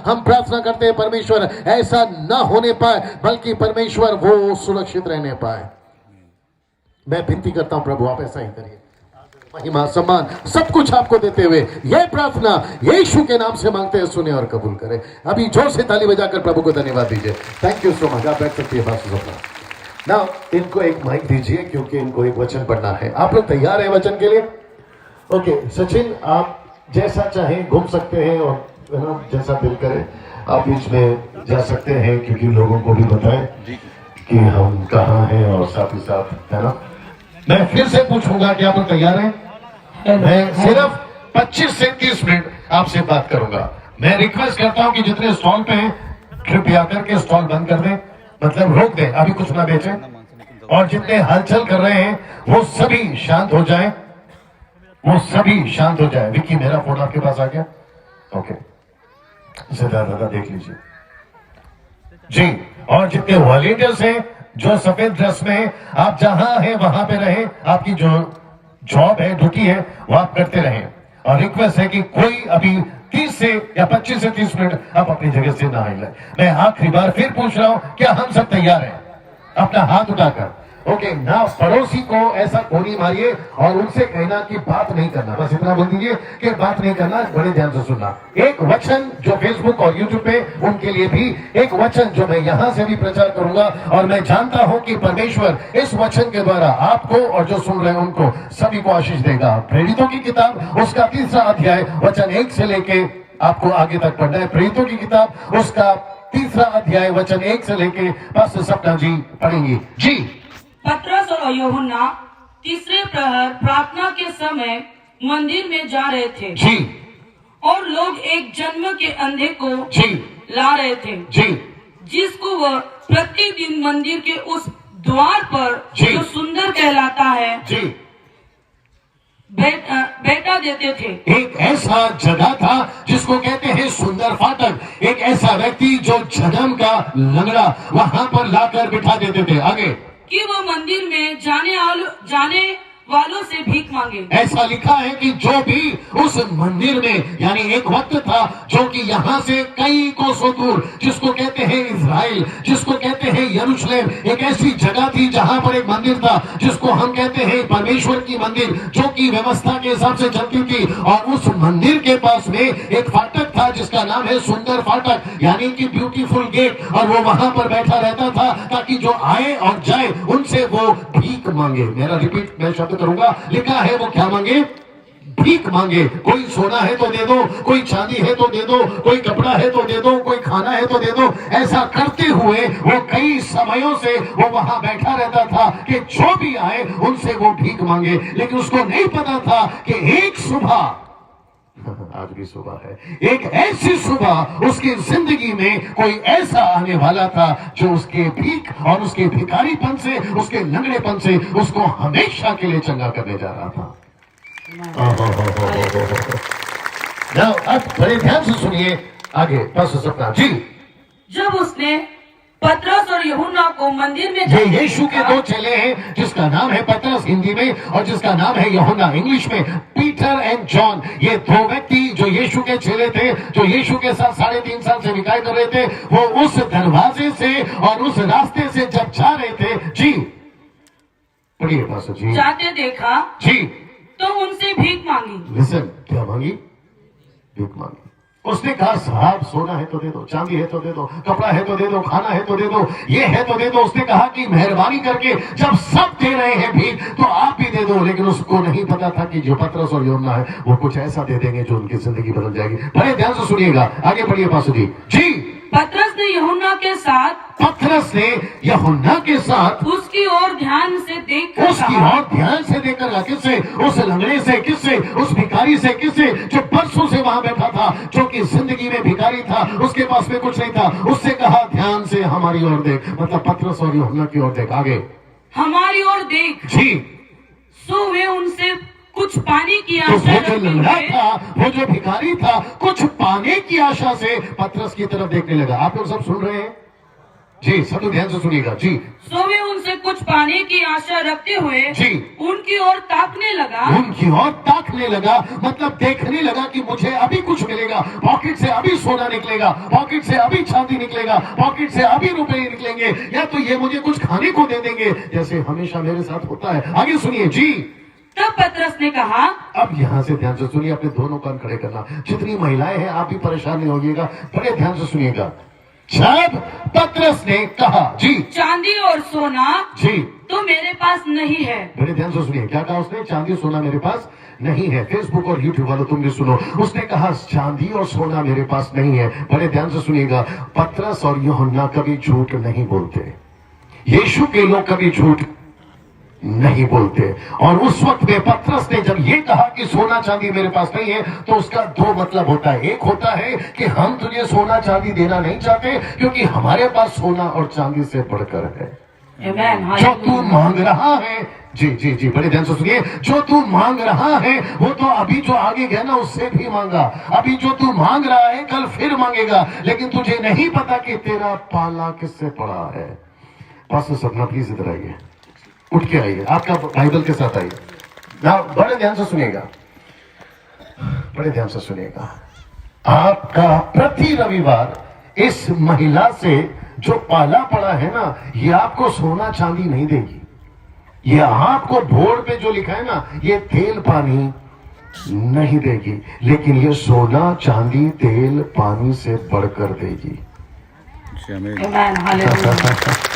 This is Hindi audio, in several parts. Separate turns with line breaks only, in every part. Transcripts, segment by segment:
हम प्रार्थना करते हैं परमेश्वर ऐसा ना होने पाए, बल्कि परमेश्वर वो सुरक्षित रहने पाए। मैं विनती करता हूं प्रभु आप ऐसा ही करिए। महिमा सम्मान सब कुछ आपको देते हुए यह प्रार्थना यीशु के नाम से मांगते हैं, सुने और कबूल करें। अभी जोर से ताली बजाकर प्रभु को धन्यवाद दीजिए। Thank you so much. आप बैठ सकती है पास्टर सपना। नाउ इनको एक माइक दीजिए क्योंकि इनको एक वचन पढ़ना है। आप लोग तैयार हैं वचन के लिए? ओके सचिन, आप जैसा चाहें घूम सकते हैं और जैसा दिल करे आप बीच में जा सकते हैं, क्योंकि लोगों को भी बताएं कि हम कहाँ हैं और साथ ही साथ, है ना। मैं फिर से पूछूंगा कि आप लोग तैयार हैं? मैं सिर्फ 25 से 30 मिनट आपसे बात करूंगा। मैं रिक्वेस्ट करता हूं कि जितने स्टॉल पे हैं कृपया करके स्टॉल बंद कर दें, मतलब रोक दें, अभी कुछ ना बेचें। और जितने हलचल कर रहे हैं वो सभी शांत हो जाएं, वो सभी शांत हो जाएं। विक्की मेरा फोन आपके पास आ गया? ओके दादा देख लीजिए जी। और जितने वॉलेंटियर्स हैं जो सफेद ड्रेस में हैं, आप जहां हैं वहां पे रहें। आपकी जो जॉब है, ड्यूटी है, वो आप करते रहें। और रिक्वेस्ट है कि कोई अभी 30 से या 25 से 30 मिनट आप अपनी जगह से ना हिलें। मैं आखिरी बार फिर पूछ रहा हूं, क्या हम सब तैयार हैं? अपना हाथ उठाकर। ओके ना, पड़ोसी को ऐसा गोली मारिए और उनसे कहना कि बात नहीं करना, बस इतना बोल दीजिए कि बात नहीं करना। बड़े ध्यान से सुनना। एक वचन जो फेसबुक और यूट्यूब पे उनके लिए भी, एक वचन जो मैं यहां से भी प्रचार करूंगा। और मैं जानता हूं कि परमेश्वर इस वचन के द्वारा आपको और जो सुन रहे हैं उनको सभी को आशीष देगा। प्रेरितों की किताब उसका 3रा अध्याय वचन 1 से लेके आपको आगे तक पढ़ना है। प्रेरितों की किताब उसका 3रा अध्याय वचन 1 से लेके पास्टर सपना जी पढ़ेंगे जी।
पतरस और यूहन्ना तीसरे प्रहर प्रार्थना के समय मंदिर में जा रहे थे
जी।
और लोग एक जन्म के अंधे को
जी
ला रहे थे
जी,
जिसको वह प्रतिदिन मंदिर के उस द्वार पर
जी।
जो सुंदर कहलाता है
जी
बैठा देते थे।
एक ऐसा जगह था जिसको कहते हैं सुंदर फाटक। एक ऐसा व्यक्ति जो जन्म का लंगड़ा वहां पर लाकर बिठा देते थे। आगे
कि वह मंदिर में जाने वालों से भीख मांगे।
ऐसा लिखा है कि जो भी उस मंदिर में, यानी एक वक्त था जो कि यहाँ से कई कोसों दूर, जिसको कहते हैं इज़राइल, जिसको कहते हैं यरूशलेम, एक ऐसी जगह थी जहां पर एक मंदिर था जिसको हम कहते हैं परमेश्वर की मंदिर, जो कि व्यवस्था के हिसाब से चलती थी। और उस मंदिर के पास में एक फाटक था जिसका नाम है सुंदर फाटक, यानी कि ब्यूटीफुल गेट। और वो वहां पर बैठा रहता था ताकि जो आए और जाए उनसे वो भीख मांगे। मेरा रिपीट मैं शब्द करूंगा, लिखा है वो क्या मांगे? भीख मांगे। कोई सोना है तो दे दो, कोई चांदी है तो दे दो, कोई कपड़ा है तो दे दो, कोई खाना है तो दे दो। ऐसा करते हुए वो कई समयों से वो वहां बैठा रहता था कि जो भी आए उनसे वो भीख मांगे। लेकिन उसको नहीं पता था कि एक सुबह, आज भी सुबह है, एक ऐसी सुबह उसकी जिंदगी में कोई ऐसा आने वाला था जो उसके भीख और उसके भिखारीपन से, उसके लंगड़ेपन से उसको हमेशा के लिए चंगा करने जा रहा था। अब बड़े ध्यान से सुनिए आगे पास्टर सपना जी।
जब उसने पतरस और यूहन्ना को मंदिर में
ये यीशु के 2 चेले हैं, जिसका नाम है पतरस हिंदी में और जिसका नाम है यूहन्ना इंग्लिश में। पीटर एंड जॉन, ये 2 व्यक्ति जो यीशु के चेले थे, जो यीशु के साथ 3.5 साल से विकाय कर रहे थे, वो उस दरवाजे से और उस रास्ते से जब जा रहे थे जी, पढ़िए पास्टर जी,
जाते देखा
जी,
तो उनसे भीख मांगी।
लिसन, क्या मांगी? भीख मांगी। उसने कहा साहब सोना है तो दे दो, चांदी है तो दे दो, कपड़ा है तो दे दो, खाना है तो दे दो, ये है तो दे दो। उसने कहा कि मेहरबानी करके जब सब दे रहे हैं भीख तो आप भी दे दो। लेकिन उसको नहीं पता था कि जो पतरस और यूहन्ना है वो कुछ ऐसा दे देंगे जो उनकी जिंदगी बदल जाएगी। बड़े ध्यान से सुनिएगा, आगे बढ़िए पास्टर जी जी।
पतरस ने यूहन्ना के साथ उसकी ओर ध्यान से देखकर
उसकी ओर ध्यान से देखकर किससे? उस लंगड़े से, किससे? उस भिखारी से, किससे? जो परसों से वहां बैठा था, जो कि जिंदगी में भिखारी था, उसके पास में कुछ नहीं था। उससे कहा ध्यान से हमारी ओर देख, मतलब पतरस और यूहन्ना की ओर देख। आगे हमारी ओर देख जी।
सो वे उनसे कुछ पाने की
तो
आशा
वो जो लंगड़ा
रखते
था, वो जो भिखारी था, कुछ पाने की आशा से पतरस की तरफ देखने लगा। आप लोग सब सुन रहे हैं? जी, सब लोग ध्यान से सुनिएगा जी।
सो वे उनसे कुछ पाने की आशा रखते हुए
जी।
उनकी ओर ताकने लगा।
उनकी ओर ताकने लगा, मतलब देखने लगा कि मुझे अभी कुछ मिलेगा, पॉकेट से अभी सोना निकलेगा, पॉकेट से अभी चांदी निकलेगा, पॉकेट से अभी रुपए निकलेंगे, या तो ये मुझे कुछ खाने को दे देंगे, जैसे हमेशा मेरे साथ होता है। आगे सुनिए जी।
तब पतरस ने कहा,
अब यहां से ध्यान से सुनिए, अपने दोनों कान खड़े करना। जितनी महिलाएं हैं आप भी परेशान नहीं होइएगा, बड़े ध्यान से सुनिएगा। जब पतरस ने कहा जी,
चांदी और सोना
जी
तो मेरे पास नहीं है।
बड़े ध्यान से सुनिए, क्या कहा उसने? चांदी सोना मेरे पास नहीं है। फेसबुक और यूट्यूब वालों तुम भी सुनो, उसने कहा चांदी और सोना मेरे पास नहीं है। बड़े ध्यान से सुनिएगा, पतरस और यूहन्ना कभी झूठ नहीं बोलते, यीशु के लोग कभी झूठ नहीं बोलते। और उस वक्त में पतरस ने जब ये कहा कि सोना चांदी मेरे पास नहीं है, तो उसका दो मतलब होता है। एक होता है कि हम तुझे सोना चांदी देना नहीं चाहते, क्योंकि हमारे पास सोना और चांदी से बढ़कर है।
आमीन।
जो तू मांग रहा है, जी जी जी बड़े ध्यान से सुनिए, जो तू मांग रहा है वो तो अभी जो आगे गया ना उससे भी मांगा। अभी जो तू मांग रहा है कल फिर मांगेगा, लेकिन तुझे नहीं पता कि तेरा पाला किससे पड़ा है। पास्टर सपना प्लीज इधर आइए, उठ के आइए, आपका बाइबल के साथ आइए ना। बड़े ध्यान से सुनिएगा, बड़े ध्यान से सुनिएगा। आपका प्रति रविवार इस महिला से जो पाला पड़ा है ना, ये आपको सोना चांदी नहीं देगी। ये आपको बोर्ड पे जो लिखा है ना, ये तेल पानी नहीं देगी, लेकिन ये सोना चांदी तेल पानी से बढ़कर देगी।
आमीन। हालेलुया।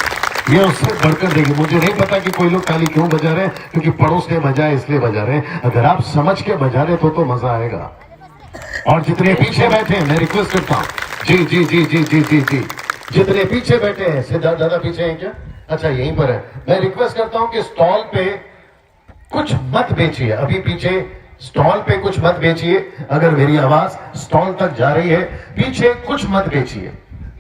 ये उससे बढ़कर देगी। मुझे नहीं पता कि कोई लोग ताली क्यों बजा रहे हैं, क्योंकि पड़ोस ने बजाए इसलिए बजा रहे हैं। अगर आप समझ के बजा रहे तो मजा आएगा। और जितने पीछे बैठे हैं मैं रिक्वेस्ट करता हूँ, जी जी जी जी जी जी जी जितने पीछे बैठे हैं, सिद्धार्थ दादा पीछे हैं क्या? अच्छा यहीं पर है। मैं रिक्वेस्ट करता हूँ कि स्टॉल पे कुछ मत बेचिए, अभी पीछे स्टॉल पे कुछ मत बेचिए। अगर मेरी आवाज स्टॉल तक जा रही है, पीछे कुछ मत बेचिए।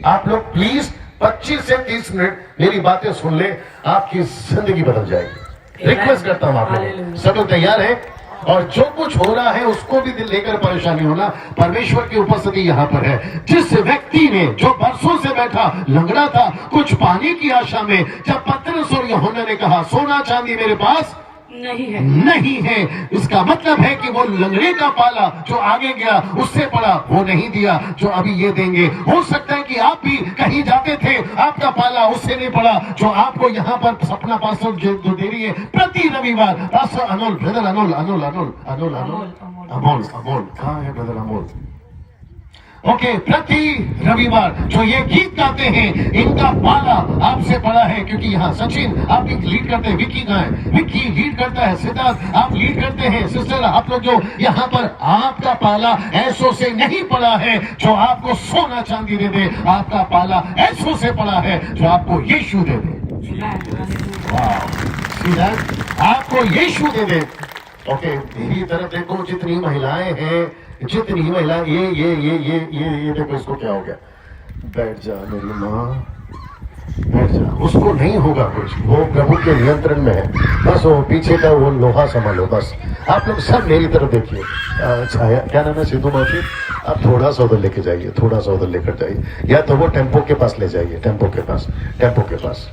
आप लोग प्लीज 25 से 30 मिनट मेरी बातें सुन ले, आपकी जिंदगी बदल जाएगी। रिक्वेस्ट करता हूं आप लोग, सब लोग तैयार हैं? और जो कुछ हो रहा है उसको भी दिल लेकर परेशानी होना, परमेश्वर की उपस्थिति यहाँ पर है। जिस व्यक्ति ने जो बरसों से बैठा लंगड़ा था कुछ पाने की आशा में, जब पतरस और यूहन्ना ने कहा सोना चांदी मेरे पास नहीं है, इसका मतलब है कि वो लंगड़े का पाला जो आगे गया उससे पड़ा वो नहीं दिया जो अभी ये देंगे। हो सकता है कि आप भी कहीं जाते थे, आपका पाला उससे नहीं पड़ा जो आपको यहाँ पर सपना पास्टर जो दे रही है प्रति रविवार। पास्टर अनोल, ब्रदर अनोल, अनोल अनोल अनोल अनोल अमोल अमोल कहाँ है ब्रदर अमोल? ओके, प्रति रविवार जो ये गीत गाते हैं इनका पाला आपसे पड़ा है, क्योंकि यहाँ सचिन आप लीड करते हैं, विक्की गाए, विक्की लीड करता है, सिद्धार्थ आप लीड करते हैं, सिस्टर आप लोग जो यहाँ पर, आपका पाला ऐसो से नहीं पड़ा है जो आपको सोना चांदी दे दे, आपका पाला ऐसो से पड़ा है जो आपको यीशु दे दे। आपको यीशु दे दे। ओके, मेरी तरफ देखो, जितनी महिलाएं हैं, जितनी महिला ये देखो, इसको क्या हो गया? बैठ जा मेरी माँ, बैठ जा। उसको नहीं होगा कुछ, वो प्रभु के नियंत्रण में है। बस वो पीछे का वो लोहा संभालो बस। आप लोग सब मेरी तरफ देखिए। छाया, क्या नाम है? सिद्धू माफी, आप थोड़ा सा उधर लेके जाइए, थोड़ा सा उधर लेकर जाइए, या तो वो टेम्पो के पास ले जाइए, टेम्पो के पास, टेम्पो के पास।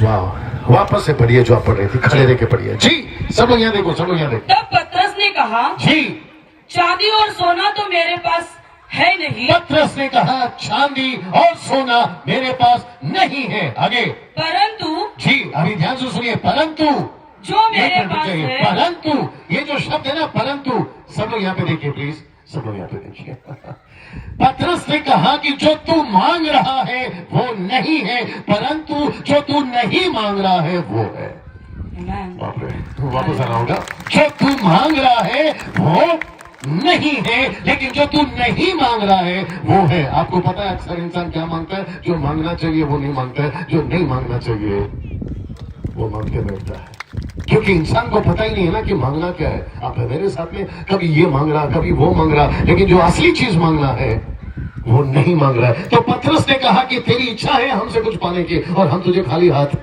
वाह, वापस से पढ़िए जो आप पढ़ रही थी, खड़े रह के पढ़िए जी। सब लोग यहाँ देखो, सब लोग यहाँ देखो।
तब पतरस ने कहा
जी,
चांदी और सोना तो मेरे पास है नहीं।
पतरस ने कहा चांदी और सोना मेरे पास नहीं है। आगे,
परंतु
जी अभी ध्यान से सुनिए, परंतु
जो मेरे पास है,
परंतु ये जो शब्द है ना परंतु, सब लोग यहाँ पे देखिए प्लीज, सब लोग यहाँ पे देखिए। पतरस ने कहा कि जो तू मांग रहा है वो नहीं है, परंतु जो तू नहीं मांग रहा है वो है। बाप रे, तू वापस आना होगा। जो तू मांग रहा है वो नहीं है, लेकिन जो तू नहीं मांग रहा है वो है। आपको पता है अक्सर इंसान क्या मांगता है? जो मांगना चाहिए वो नहीं मांगता है, जो नहीं मांगना चाहिए वो मांग के बैठता है, क्योंकि इंसान को पता ही नहीं है ना कि मांगना क्या है। आप मेरे साथ में कभी ये मांग रहा, कभी वो मांग रहा, लेकिन जो असली चीज मांगना है वो नहीं मांग रहा है। तो पतरस ने कहा कि तेरी इच्छा है हमसे कुछ पाने की और हम तुझे खाली हाथ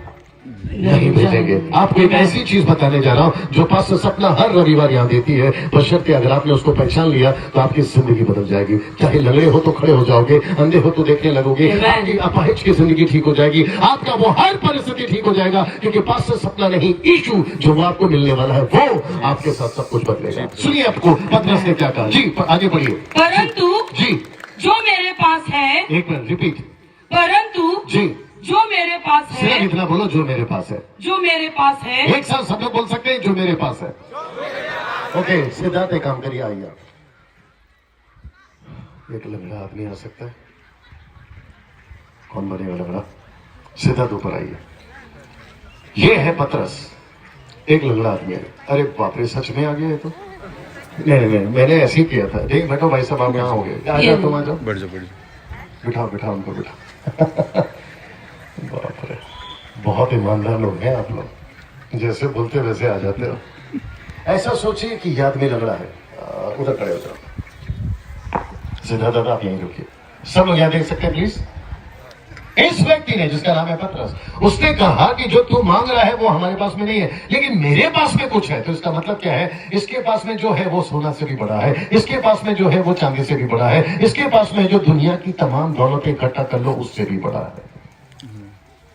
नहीं भेजेंगे। आपको एक ऐसी चीज बताने जा रहा हूँ जो पास्टर सपना हर रविवार यहाँ देती है, बशर्ते अगर आपने उसको पहचान लिया तो आपकी जिंदगी बदल जाएगी। चाहे लंगड़े हो तो खड़े हो जाओगे, अंधे हो तो देखने लगोगे, आपकी अपाहिज की जिंदगी ठीक हो जाएगी, आपका वो हर परिस्थिति ठीक हो जाएगा, क्योंकि पास्टर सपना नहीं, यीशु जो आपको मिलने वाला है वो आपके साथ सब कुछ बदलेगा। सुनिए आपको पतरस ने क्या कहा जी, आगे बढ़िए।
परंतु
जी
जो मेरे पास है,
एक मिनट रिपीट।
परंतु
जी
जो मेरे पास
सिर्फ
है,
इतना बोलो, जो मेरे पास है।
जो मेरे पास है,
एक साथ सब लोग बोल सकते हैं, जो मेरे पास है। ओके सिद्धार्थ एक काम करिए, आइए आप। एक लंगड़ा आदमी आ सकता है, कौन बनेगा लंगड़ा? सिद्धार्थ ऊपर आइए। ये है पतरस, एक लंगड़ा आदमी है। अरे बाप रे, सच में आ गया है तो? नहीं, मैंने ऐसे ही किया था। ठीक बैठो भाई साहब, आप यहाँ हो गए। आ जाओ, तुम आ जाओ,
बैठ जाओ।
बिठाओ उनको, बिठाओ। बाप रे, बहुत ईमानदार लोग हैं आप लोग, जैसे बोलते वैसे आ जाते हो। ऐसा सोचिए कि याद में लंगड़ा है, उधर खड़े हो जाओ। सिद्धार्थ दादा आप यहीं रुकिए, सब लोग यहाँ देख सकते हैं प्लीज। इस व्यक्ति ने, जिसका नाम है पतरस, उसने कहा कि जो तू मांग रहा है वो हमारे पास में नहीं है, लेकिन मेरे पास में कुछ है। तो इसका मतलब क्या है? इसके पास में जो है वो सोना से भी बड़ा है, इसके पास में जो है वो चांदी से भी बड़ा है, इसके पास में जो दुनिया की तमाम दौलतें इकट्ठा कर लो उससे भी बड़ा है।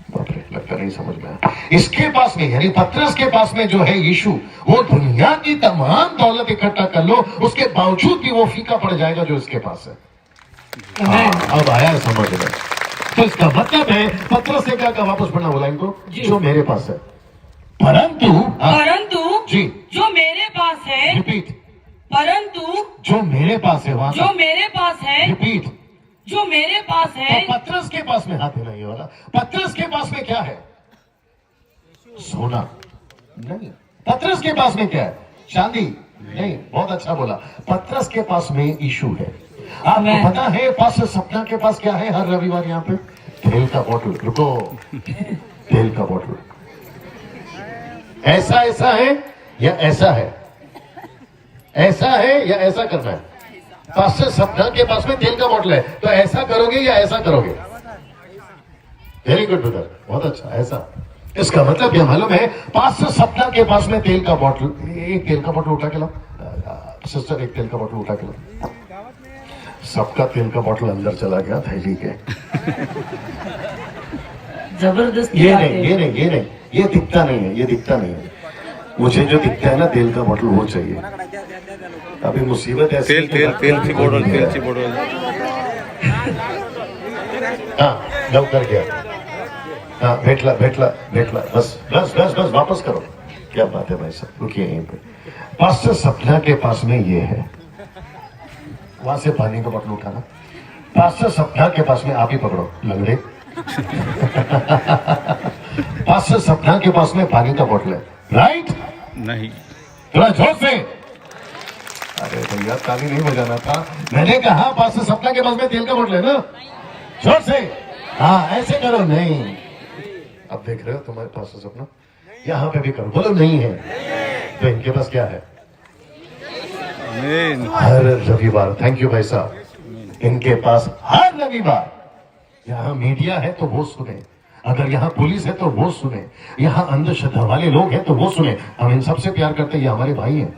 बाप रे, लगता नहीं समझ में आया। इसके पास में यानी पतरस के पास में जो है यीशु, वो दुनिया की तमाम दौलत इकट्ठा कर लो उसके बावजूद भी वो फीका पड़ जाएगा जो इसके पास है। अब आया समझ में। तो इसका मतलब है पतरस ने क्या कहा? वापस पढ़ना बोला इनको, जो मेरे पास है।
परंतु
जी
जो मेरे पास है,
रिपीट।
परंतु
जो मेरे पास है, वहां
जो मेरे पास है,
रिपीट।
जो मेरे पास है,
तो पतरस के पास में, हाथ हिलाइए वाला, पतरस के पास में क्या है? सोना नहीं। पतरस के पास में क्या है? चांदी नहीं। बहुत अच्छा बोला। पतरस के पास में यीशु है। आपको पता है पास्टर सपना के पास क्या है हर रविवार यहाँ पे? तेल का बोतल। रुको, तेल का बोतल। ऐसा है या ऐसा है? ऐसा है या ऐसा करना है? पास्टर सपना के पास में तेल का बोतल है, तो ऐसा करोगे या ऐसा करोगे? वेरी गुड ब्रदर, बहुत अच्छा। ऐसा, इसका मतलब क्या मालूम है? पास्टर सपना के पास में तेल का बोतल, एक तेल का बोतल उठा के लाओ सिस्टर, एक तेल का बोतल उठा के लाओ। सबका तेल का बोतल अंदर चला गया थैली के।
जबरदस्त।
ये नहीं, ये दिखता नहीं है। मुझे जो दिखता है ना तेल का बोतल, वो चाहिए। अभी मुसीबत ऐसी
तेल की बोतल,
हाँ लवकर गया। हाँ भेटला बस वापस करो। क्या बात है भाई साहब, रुकिए यहीं पे। पास्टर सपना के पास में ये है, वहां से पानी का बोतल उठाना। पास्टर सपना के पास में, आप ही पकड़ो लंगड़े। पास्टर सपना के पास में पानी का बोतल है, राइट?
नहीं,
थोड़ा जोर से। अरे भैया ताली नहीं बजाना था। मैंने कहा पास्टर सपना के पास में तेल का बोतल है ना, जोर से। हाँ ऐसे करो। नहीं, अब देख रहे हो तुम्हारे पास सपना, यहाँ पे भी करो, बोलो नहीं है। तो इनके पास क्या है? हर रविवार, थैंक यू भाई साहब, इनके पास हर रविवार, यहाँ मीडिया है तो वो सुने, अगर यहाँ पुलिस है तो वो सुने, यहाँ अंधश्रद्धा वाले लोग हैं तो वो सुने। हम इन सबसे प्यार करते हैं, ये हमारे भाई हैं।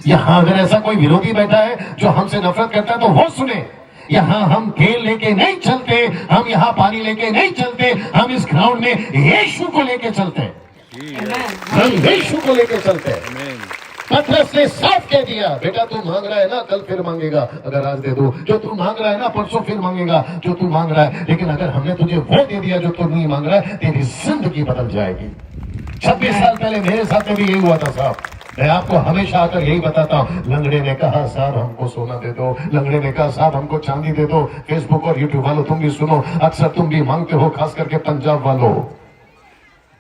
यहाँ अगर ऐसा कोई विरोधी बैठा है जो हमसे नफरत करता है तो वो सुने। यहाँ हम खेल लेके नहीं चलते, हम यहाँ पानी लेके नहीं चलते, हम इस ग्राउंड में यीशु को लेके चलते हैं। हम यीशु को लेके चलते हैं। पतरस ने साफ कह दिया, बेटा तू मांग रहा है ना, कल फिर मांगेगा, अगर आज दे दो। जो तू मांग रहा है ना, परसों फिर मांगेगा जो तू मांग रहा है। लेकिन अगर हमने तुझे वो दे दिया जो तू नहीं मांग रहा है, तेरी जिंदगी बदल जाएगी। 26 साल पहले मेरे साथ में भी यही हुआ था साहब। मैं आपको हमेशा आकर यही बताता हूँ, लंगड़े ने कहा साहब हमको सोना दे दो, लंगड़े ने कहा साहब हमको चांदी दे दो। फेसबुक और यूट्यूब वालों तुम भी सुनो, अक्सर तुम भी मांगते हो, खास करके पंजाब वालों।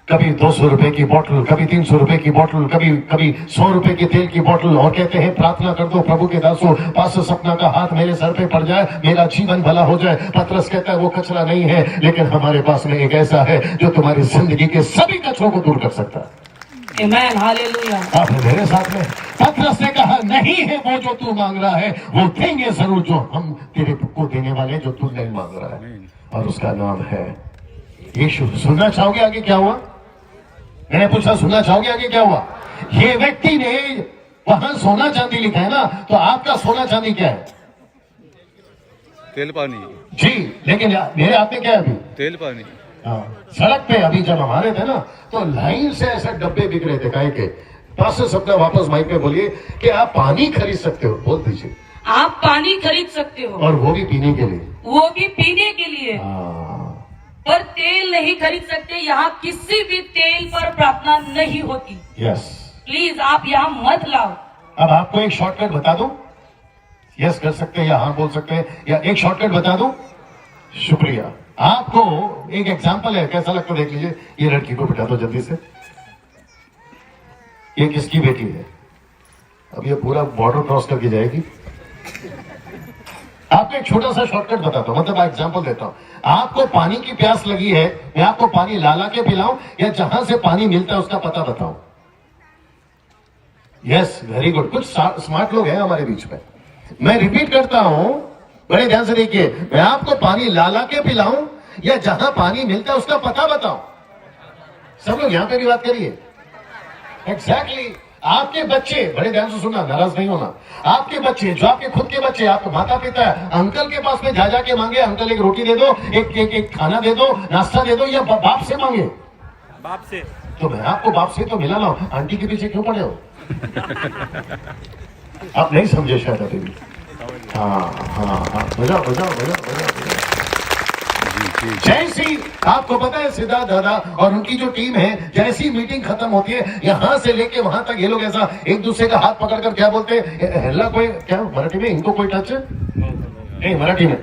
कभी 200 रुपए की बोतल, कभी 300 रुपए की बोतल, कभी 100 रुपए की तेल की बोतल, और कहते हैं प्रार्थना कर दो प्रभु के दासों, पास्टर सपना का हाथ मेरे सर पे पड़ जाए, मेरा जीवन भला हो जाए। पतरस कहता है वो कचरा नहीं है, लेकिन हमारे पास में एक ऐसा है जो तुम्हारी जिंदगी के सभी कचरों को दूर कर सकता है।
आमेन, हालेलुया।
आप मेरे साथ में। पतरस ने कहा नहीं है वो जो तू मांग रहा है, वो देंगे जरूर जो हम तेरे को देने वाले, जो तू नहीं मांग रहा है, और उसका नाम है यीशु। सुनना चाहोगे आगे क्या हुआ? मैंने पूछा सुनना चाहोगे आगे क्या हुआ? ये व्यक्ति ने वहां सोना चांदी लिखा है ना, तो आपका सोना चांदी क्या है?
तेल पानी।
जी, लेकिन मेरे हाथ में क्या है अभी?
तेल पानी।
हाँ, सड़क पे अभी जब हमारे थे ना, तो लाइन से ऐसे डब्बे बिक रहे थे काहे के। पास से सबका वापस माइक पे बोलिए कि आप पानी खरीद सकते हो, बोल दीजिए।
आप पानी खरीद सकते हो,
और वो भी पीने के लिए।
वो भी पीने के लिए,
हाँ,
पर तेल नहीं खरीद सकते। यहाँ किसी भी तेल पर प्रार्थना नहीं होती।
यस।
प्लीज आप यहाँ मत लाओ।
अब आपको एक शॉर्टकट बता दूं? यस कर सकते हैं या हाँ बोल सकते हैं, या एक शॉर्टकट बता दूं? शुक्रिया। आपको एक एग्जांपल है, कैसा लगता है देख लीजिए। ये लड़की को बिठा दो जल्दी से। ये किसकी बेटी है? अब ये पूरा बॉर्डर क्रॉस करके जाएगी। आपको एक छोटा सा शॉर्टकट बताता हूं, मतलब एग्जांपल देता हूं। आपको पानी की प्यास लगी है, मैं आपको पानी ला के पिलाऊं या जहां से पानी मिलता है उसका पता बताऊं? Yes, very good. कुछ स्मार्ट लोग हैं हमारे बीच में। मैं रिपीट करता हूं, बड़े ध्यान से देखिए। मैं आपको पानी ला के पिलाऊं या जहां पानी मिलता है उसका पता बताऊं? सब लोग यहां पे भी बात करिए। एग्जैक्टली। आपके बच्चे, बड़े ध्यान से सुनना, नाराज नहीं होना। आपके बच्चे, जो आपके खुद के बच्चे, आपके माता पिता है, अंकल के पास में जा के मांगे, अंकल एक रोटी दे दो, एक खाना दे दो, नाश्ता दे दो, या बाप से मांगे?
बाप से।
तो मैं आपको बाप से तो मिला ना, आंटी के पीछे क्यों पड़े हो? आप नहीं समझे शायद अभी भी। हाँ, बजाओ। जैसी आपको पता है सिद्धार्थ दादा और उनकी जो टीम है, जैसी मीटिंग खत्म होती है, यहां से लेके वहां तक ये लोग ऐसा एक दूसरे का हाथ पकड़कर क्या बोलते हैं? हेला कोई क्या मराठी में, इनको कोई टच है? नहीं, मराठी में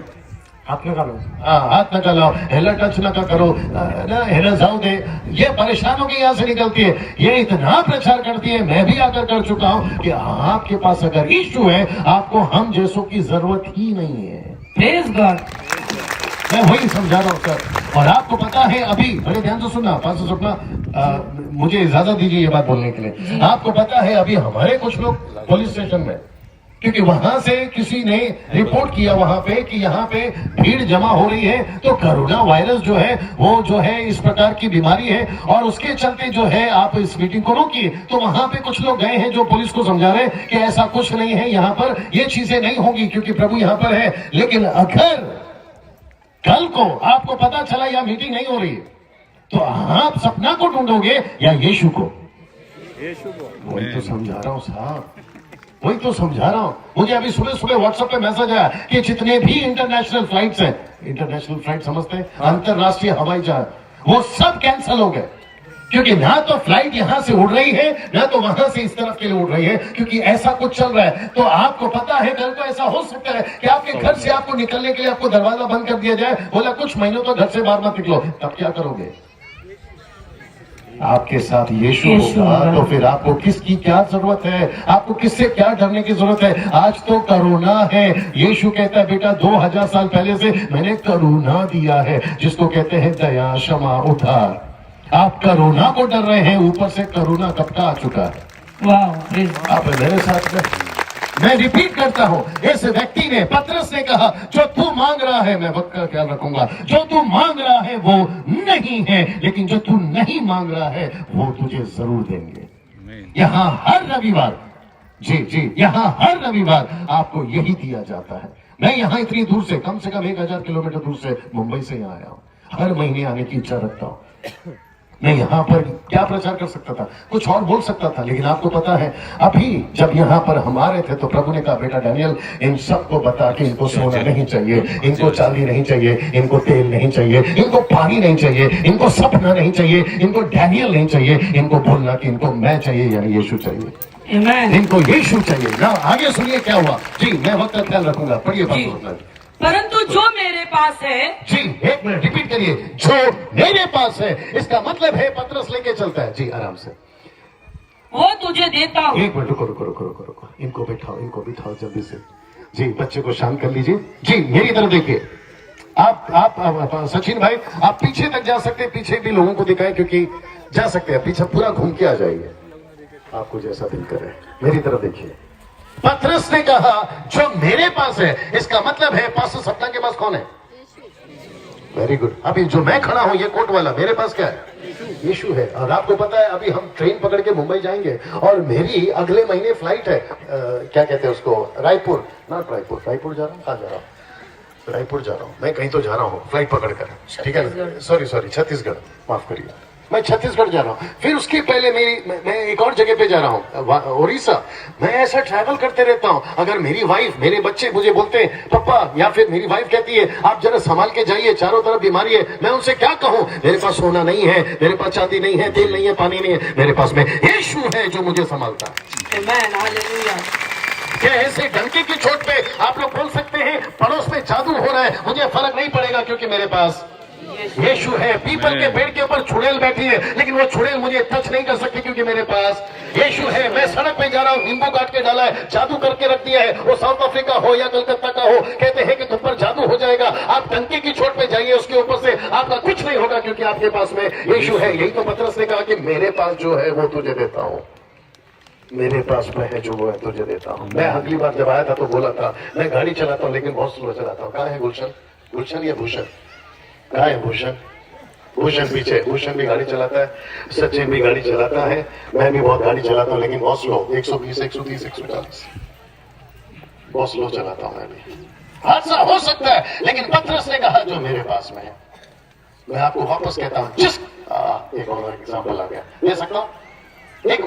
हाथ नका लो। हाँ, हाथ नका लाओ, हेला टच नका करो ना, हेला जाओ दे। ये परेशान होकर यहाँ से निकलती है। ये इतना प्रचार करती है, मैं भी आकर कर चुका हूँ कि आपके पास अगर इश्यू है, आपको हम जैसों की जरूरत ही नहीं है।
Praise God.
मैं वही समझा रहा हूँ सर। और आपको पता है, अभी बड़े ध्यान से सुनना, पास से सुनना, मुझे इजाजत दीजिए ये बात बोलने के लिए। आपको पता है, अभी हमारे कुछ लोग पुलिस स्टेशन में, क्योंकि वहां से किसी ने रिपोर्ट किया वहां पे कि यहाँ पे भीड़ जमा हो रही है, तो कोरोना वायरस जो है वो जो है इस प्रकार की बीमारी है, और उसके चलते जो है आप इस मीटिंग को रोकिए। तो वहां पे कुछ लोग गए हैं जो पुलिस को समझा रहे हैं कि ऐसा कुछ नहीं है, यहाँ पर ये चीजें नहीं होंगी क्योंकि प्रभु यहाँ पर है। लेकिन अगर कल को आपको पता चला यह मीटिंग नहीं हो रही है, तो आप सपना को ढूंढोगे या यीशु को? वही तो समझा रहा हूं साहब, वही तो समझा रहा हूं। मुझे अभी सुबह सुबह व्हाट्सएप पे मैसेज आया कि जितने भी इंटरनेशनल फ्लाइट्स हैं, इंटरनेशनल फ्लाइट समझते हैं, अंतरराष्ट्रीय हवाई जहाज, वो सब कैंसिल हो गए। क्योंकि ना तो फ्लाइट यहां से उड़ रही है, ना तो वहां से इस तरफ के लिए उड़ रही है, क्योंकि ऐसा कुछ चल रहा है। तो आपको पता है, कल को ऐसा हो सकता है कि आपके घर से आपको निकलने के लिए आपको दरवाजा बंद कर दिया जाए, बोला कुछ महीनों तो घर से बाहर मत निकलो। तब क्या करोगे? आपके साथ यीशु होगा, तो फिर आपको किसकी क्या जरूरत है? आपको किससे क्या डरने की जरूरत है? आज तो करुणा है। यीशु कहता है, बेटा 2000 साल पहले से मैंने करुणा दिया है, जिसको कहते हैं दया, क्षमा, उद्धार। आप करुणा को डर रहे हैं, ऊपर से करुणा कब का आ चुका है।
वाह,
आप मेरे साथ में, मैं रिपीट करता हूं, इस व्यक्ति ने, पतरस ने कहा, जो तू मांग रहा है, मैं वक्त का ख्याल रखूंगा, जो तू मांग रहा है वो नहीं है, लेकिन जो तू नहीं मांग रहा है वो तुझे जरूर देंगे। यहाँ हर रविवार, जी, यहाँ हर रविवार आपको यही दिया जाता है। मैं यहाँ इतनी दूर से, कम 1000 किलोमीटर दूर से मुंबई से यहाँ आया हूँ। हर महीने आने की इच्छा रखता हूँ। मैं यहाँ पर क्या प्रचार कर सकता था, कुछ और बोल सकता था, लेकिन आपको पता है, अभी जब यहाँ पर हम आ रहे थे तो प्रभु ने कहा, बेटा डैनियल, इन सबको बता कि इनको सोना नहीं चाहिए, इनको चांदी नहीं चाहिए, इनको तेल नहीं चाहिए, इनको पानी नहीं चाहिए, इनको सपना नहीं चाहिए, इनको डैनियल नहीं चाहिए, इनको बोलना कि इनको मैं चाहिए, यानी यीशु चाहिए। इनको यीशु चाहिए ना। आगे सुनिए क्या हुआ। जी, मैं वक्त का ख्याल रखूंगा, पढ़िए बात।
परंतु जो मेरे पास है,
जी, एक मिनट रिपीट करिए, जो मेरे पास है, इसका मतलब है पतरस लेके चलता है। जी, आराम से,
वो तुझे देता हूँ।
एक मिनट रुको, इनको बिठाओ जल्दी से। जी, बच्चे को शांत कर लीजिए। जी, मेरी तरफ देखिए। आप सचिन भाई, आप पीछे तक जा सकते हैं, पीछे भी लोगों को दिखाएं, क्योंकि जा सकते हैं, पीछे पूरा घूम के आ जाइए, आपको जैसा दिल करे। मेरी तरफ देखिए। पतरस ने कहा, जो मेरे पास है, इसका मतलब है पास्टर सपना के पास कौन है? Very good. अभी जो मैं खड़ा हूं, ये कोट वाला, मेरे पास क्या है? यीशु है। और आपको पता है अभी हम ट्रेन पकड़ के मुंबई जाएंगे और मेरी अगले महीने फ्लाइट है, क्या कहते हैं उसको, रायपुर, नॉट रायपुर, रायपुर जा रहा हूँ, कहाँ जा रहा हूँ, रायपुर जा रहा हूँ, मैं कहीं तो जा रहा हूँ फ्लाइट पकड़ कर, ठीक है, सॉरी छत्तीसगढ़, माफ करिए, मैं छत्तीसगढ़ जा रहा हूँ। फिर उसके पहले मैं एक और जगह पे जा रहा हूँ, उड़ीसा। मैं ऐसा ट्रैवल करते रहता हूँ। अगर मेरी वाइफ, मेरे बच्चे मुझे बोलते हैं पापा, या फिर मेरी वाइफ कहती है आप जरा संभाल के जाइए, चारों तरफ बीमारी है, मैं उनसे क्या कहूँ, मेरे पास सोना नहीं है, मेरे पास चांदी नहीं है, तेल नहीं है, पानी नहीं है, मेरे पास में यीशु है जो मुझे संभालता है। क्या ऐसे डंके की चोट पे आप लोग बोल सकते हैं पड़ोस में जादू हो रहा है, मुझे फर्क नहीं पड़ेगा क्योंकि मेरे पास यीशु है। पीपल के पेड़ के ऊपर चुड़ैल बैठी है, लेकिन वो चुड़ैल मुझे टच नहीं कर सकती क्योंकि मेरे पास यीशु है। मैं सड़क पे जा रहा हूँ, नींबू काट के डाला है, जादू करके रख दिया है, वो साउथ अफ्रीका हो या कलकत्ता का हो, कहते हैं कि तुम पर जादू हो जाएगा, आप टंकी की चोट पे जाइए, उसके ऊपर से आपका कुछ नहीं होगा क्योंकि आपके पास में यीशु है। यही तो पतरस ने कहा कि मेरे पास जो है वो तुझे देता हूँ, मेरे पास में है जो वो है तुझे देता हूँ। मैं अगली बार जब आया था तो बोला था मैं गाड़ी चलाता हूँ लेकिन बहुत स्लो चलाता हूँ। कहाँ है गुलशन, गुलशन या भूषण, कहाँ है भूषण, भूषण पीछे, भूषण भी गाड़ी चलाता है, सचिन भी गाड़ी चलाता है, मैं भी बहुत गाड़ी चलाता हूँ लेकिन बहुत स्लो, 120, 130, 140 बहुत स्लो चलाता हूँ मैं भी। हादसा हो सकता है लेकिन पतरस ने कहा जो मेरे पास में है। मैं आपको वापस कहता हूँ, जिस एक और एग्जाम्पल आ गया, दे सकता हूँ। एक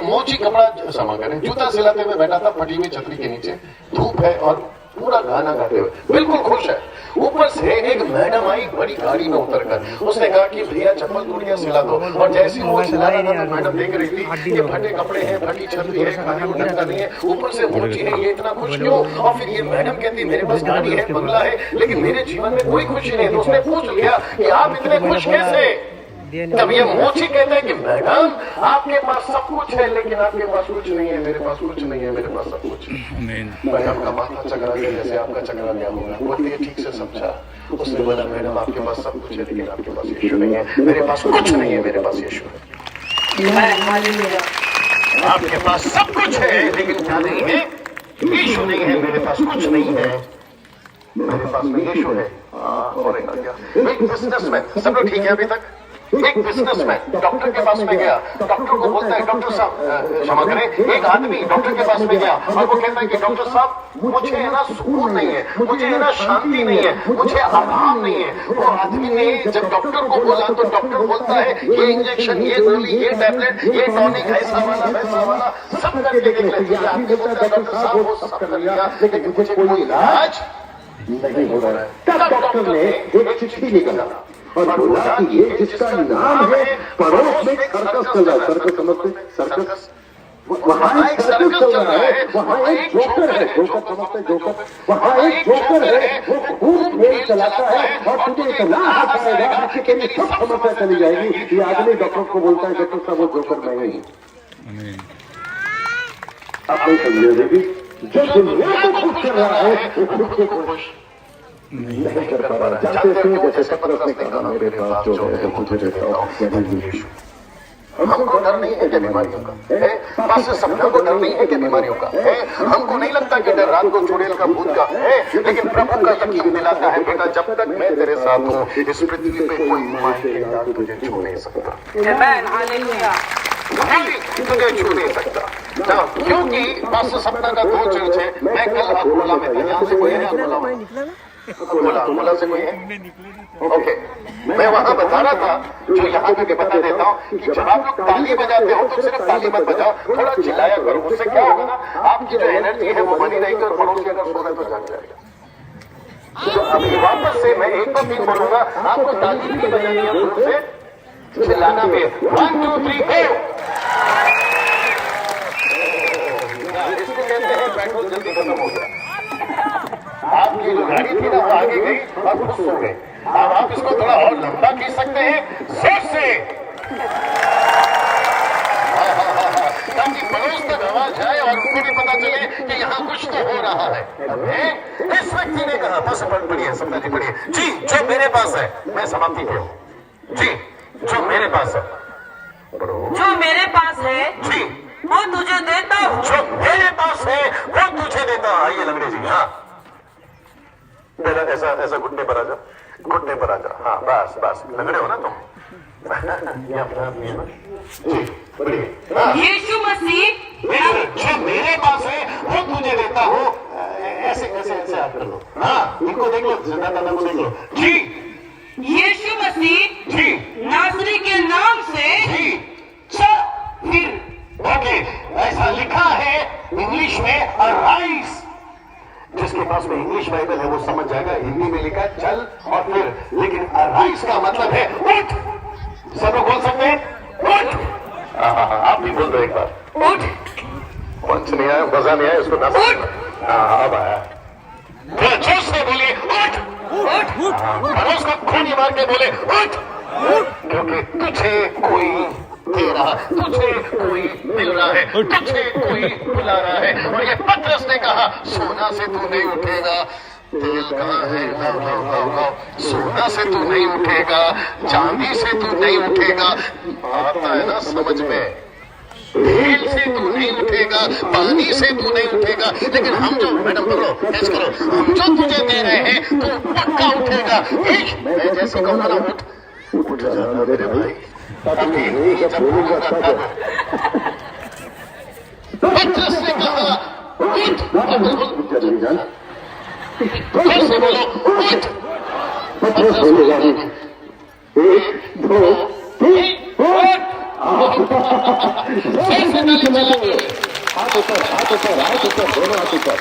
मोची कपड़ा सामान करें, जूता सिलाते हुए बैठा था फटी हुई छतरी के नीचे, धूप है और पूरा गाना गाते हुए बिल्कुल खुश है। ऊपर से एक मैडम आई बड़ी गाड़ी में उतरकर, उसने कहा कि भैया चप्पल टूटिया सिला दो, और जैसे वो सिला रहा था तो मैडम देख रही थी ये फटे कपड़े हैं, फटी छतरी है, खाने को ढंग नहीं है, ऊपर से मोची है, ये इतना खुश क्यों। और फिर ये मैडम कहती मेरे पास गाड़ी है, बंगला है, लेकिन मेरे जीवन में कोई खुशी नहीं। तो उसने पूछ लिया कि आप इतने खुश कैसे। तब ये मोची कहता है कि मैडम आपके पास सब कुछ है लेकिन आपके पास कुछ नहीं है, मेरे पास कुछ नहीं है, मेरे पास सब कुछ है। मैडम का माथा चकरा गया जैसे आपका चकरा गया होगा, वो ये ठीक से समझा। उसने बोला मैडम आपके पास सब कुछ है लेकिन आपके पास यीशु नहीं है, मेरे पास कुछ नहीं है, मेरे पास यीशु है। आपके पास सब कुछ है लेकिन क्या नहीं है, यीशु नहीं है, मेरे पास कुछ नहीं है, मेरे पास में यीशु है। और एक बिजनेसमैन, सब लोग ठीक है अभी तक। एक बिजनेसमैन डॉक्टर के पास में गया, डॉक्टर को बोलता है डॉक्टर साहब क्षमा करें, एक आदमी डॉक्टर के पास में गया और वो कहता है कि डॉक्टर साहब मुझे है ना सुकून नहीं है, मुझे है ना शांति नहीं है, मुझे आराम नहीं है। वो आदमी ने जब डॉक्टर को बोला तो डॉक्टर बोलता है ये इंजेक्शन, ये गोली, ये टैबलेट, ये टॉनिक, ऐसा वाला वैसा वाला सब करके देख लेते हैं। आदमी बोलता है डॉक्टर साहब वो सब कर लिया लेकिन मुझे कोई इलाज नहीं हो रहा है। तब डॉक्टर ने एक चिट्ठी निकाला और बोला कि ये जिसका नाम है पड़ोस में सर्कस चल रहा है, सर्कस समझते, सर्कस वहाँ एक सर्कस चल रहा है, वहाँ एक जोकर है, जोकर समझते, जोकर वहाँ एक जोकर है, वो खूब खेल चलाता है और तुझे इतना हंसाएगा कि तेरी सब समस्या चली जाएगी। ये आदमी डॉक्टर को बोलता है डॉक्टर साहब वो जोकर मैं ही हूँ। आप नहीं समझे भी, जो दुनिया को खुश कर रहा है वो खुद को खुश नहीं कर पा रहा। जानते हो जैसे पतरस ने कहा मेरे पास जो है वो तुझे देता हूँ यीशु। हमको डर नहीं है क्या बीमारियों का, पास सबको को डर नहीं है क्या बीमारियों का, हमको नहीं लगता कि डर रात को चुड़ैल का भूत का है, लेकिन प्रभु का यकीन दिलाता है बेटा जब तक मैं तेरे साथ हूँ इस पृथ्वी पे कोई मायका तुझे छू नहीं सकता, तुझे छू नहीं सकता। क्योंकि पास सपना का दो चर्च है। मैं कल अकोला में था, यहाँ से कोई है अकोला में, अकोला से कोई है, ओके। मैं वहां बता रहा था जो यहाँ पे बता देता हूँ कि जब आप लोग ताली बजाते हो तो सिर्फ ताली मत बजाओ, थोड़ा चिल्लाया करो। उससे क्या होगा ना आपकी जो एनर्जी है वो बनी रहेगी और पड़ोस के अगर सो रहे तो जाग जाएगा। तो अभी वापस से मैं एक बार बोलूंगा, आपको ताली भी बजानी है, जोर से चिल्लाना भी है। 1 2 3 गो। इसको कहते हैं पेट्रोल जल्दी खत्म हो गया। आपकी जो गाड़ी थी ना वो आगे गई और खुश हो गई। अब आप इसको थोड़ा और लंबा खींच सकते हैं जोर से, ताकि पड़ोस तक आवाज जाए और उनको भी पता चले कि यहाँ कुछ तो हो रहा है। इस व्यक्ति ने कहा, बस पढ़िए समझा जी, पढ़िए जी, जो मेरे पास है, मैं समाप्ति पे हूँ जी, जो मेरे पास है,
जो मेरे पास है
जी
वो तुझे देता हूँ,
जो मेरे पास है वो तुझे देता। आइए लंगड़े जी, हाँ ऐसा ऐसा घुटने पर आ जाओ, घुटने पर आ जाओ, हाँ बस बस, लंगड़े हो ना तुम, ये अपना आदमी है ना जी बढ़िया
यीशु मसीह
जो मेरे पास है वो तुझे देता हूँ ऐसे कैसे ऐसे आप कर लो हाँ इनको देख लो जिंदा दादा को देख लो जी
यीशु मसीह
जी
नासरी के नाम से
जी
फिर
ओके ऐसा लिखा है इंग्लिश में अराइज जिसके पास में इंग्लिश बाइबल है वो समझ जाएगा हिंदी में लिखा है चल और फिर लेकिन अराइज का मतलब है उठ सब लोग बोल सकते हैं उठ आप भी बोल दो एक बार
उठ
पंच नहीं आया मजा नहीं आया इसको ना अब आया तो जोश से बोलिए उठ पड़ोस को खूनी मार के बोले उठ क्योंकि तुझे कोई दे रहा तुझे कोई मिल रहा है तुझे कोई बुला रहा है और ये पतरस ने कहा सोना से तू नहीं उठेगा तेल कहाँ है लाओ लाओ लाओ लाओ सोना से तू नहीं उठेगा चांदी से तू नहीं उठेगा आता है ना समझ में तेल से तू नहीं उठेगा पानी से तू नहीं उठेगा लेकिन हम जो मैडम करो कैच करो हम जो तुझे दे रहे हैं तू पक्का उठेगा मैं जैसे कहूँगा ना उठ जाना मेरे भाई अभी जब बोलूंगा तब पतरस ने कहा उठ चली जाना कैसे बोलो उठ पतरस बोलेगा एक दो तीन उठ कैसे ताली चलाओगे हाथ ऊपर दोनों हाथ ऊपर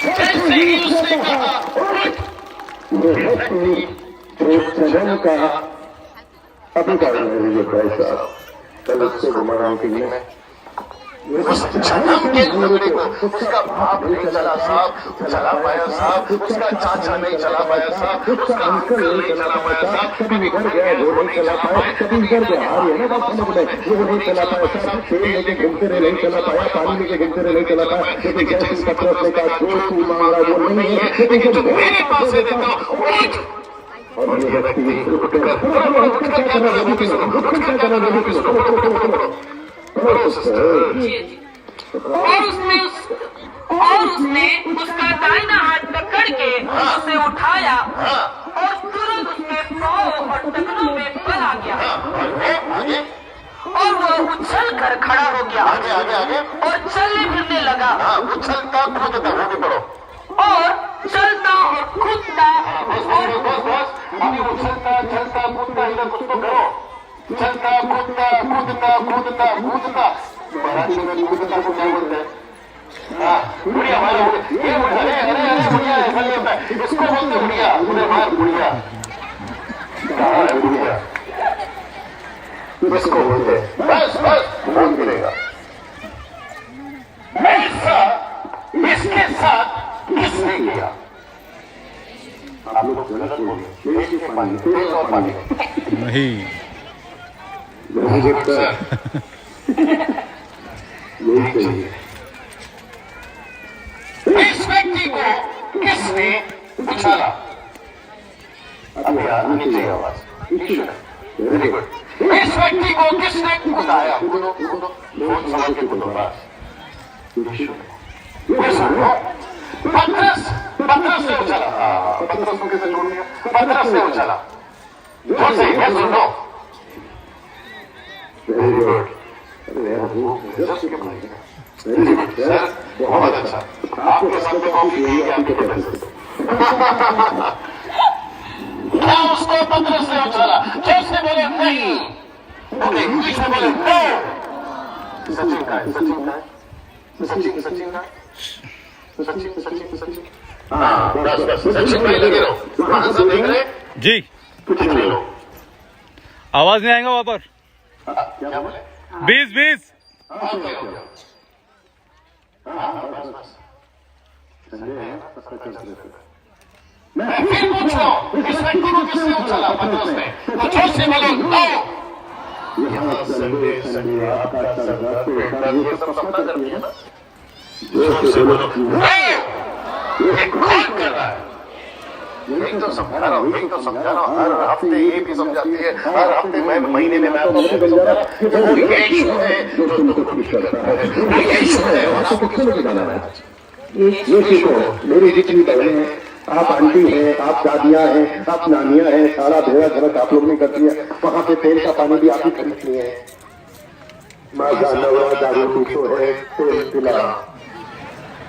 जैसे ही उसने कहा उठ जो चलन का अभी का ये भाई साहब कल उससे घुमाना के लिए उस जन्म के लंगड़े को उसका बाप नहीं चला साहब चला पाया साहब उसका चाचा नहीं चला पाया साहब उसका अंकल नहीं चला पाया साहब कभी घर गया वो नहीं चला पाया कभी घर गया आ रही है ना बात समझ में वो नहीं चला पाया साहब तेल लेके घूमते रहे नहीं चला पाया पानी लेके घूमते रहे नहीं चला पाया लेकिन जैसे पतरस ने कहा जो तू मांग रहा वो नहीं है लेकिन जो मेरे पास है देता उठ और ये व्यक्ति उठकर क्या करना
और उसने उसका दाहिना हाथ पकड़ के उसे उठाया और तुरंत उसके पांव और टखनों में बल आ गया और वह उछल कर खड़ा हो गया
आगे आगे आगे
और चलने फिरने लगा
उछलता कूदता आगे बढ़ो
और चलता और कूदता
और बस अभी उछलता चलता कूदता इधर कुछ तो करो चलता कूदता कूदता कूदता कूदता मराठी में कूदता को क्या बोलते हैं बुढ़िया मारा ये अरे अरे अरे बुढ़िया ऐसा नहीं होता है इसको बोलते बुढ़िया उन्हें मार बुढ़िया कहाँ है बुढ़िया इसको बोलते बस बस बोल मिलेगा ऐसा इसके साथ किसने किया आप लोग गलत बोलिए तेल और पानी
नहीं
यही चाहिए इस व्यक्ति को किसने उछाला अभी आनी चाहिए आवाज वेरी गुड इस व्यक्ति को किसने कूदाया कूदो कूदो फोन समझ के कूदो बस पतरस से उछाला पतरस को किसने छोड़ दिया पतरस से उछाला जोर से मैं सुन लो वेरी गुड सर बहुत अच्छा आपके सामने कॉफी पी आपके पैसे क्या उसको पतरस से उछाला जोर से बोले नहीं ओके इंग्लिश में बोले नो सचिन का है सचिन का है सचिन का सचिन हाँ बस बस सचिन भाई लगे रहो वहां से देख रहे
जी
कुछ नहीं लो
आवाज नहीं आएगा वहां पर
क्या बोले
20
मैं फिर पूछ रहा हूँ इस व्यक्ति को किसने उछाला पतरस ने तो जोर से बोलो नो यहाँ संडे आपका ये सब सपना कर दिया ना जोर से बोलो ये कौन कर रहा है यही तो समझा रहा हूँ हर हफ्ते ये भी समझाती है हर हफ्ते मैं महीने में मैं आपको समझा रहा हूँ वो यीशु है जो तुमको खुश करता है वो यीशु है और आपको किसको बताना है यीशु मेरी जितनी बहनें हैं
आप आंटी हैं, आप दादियां हैं, आप नानियां हैं, सारा भेड़ा घरक आप लोग ने कर दिया। वहां पे तेल का पानी भी आप ही खरीद लिए है। माजा नवरा दारू पी तो है तेल पिला,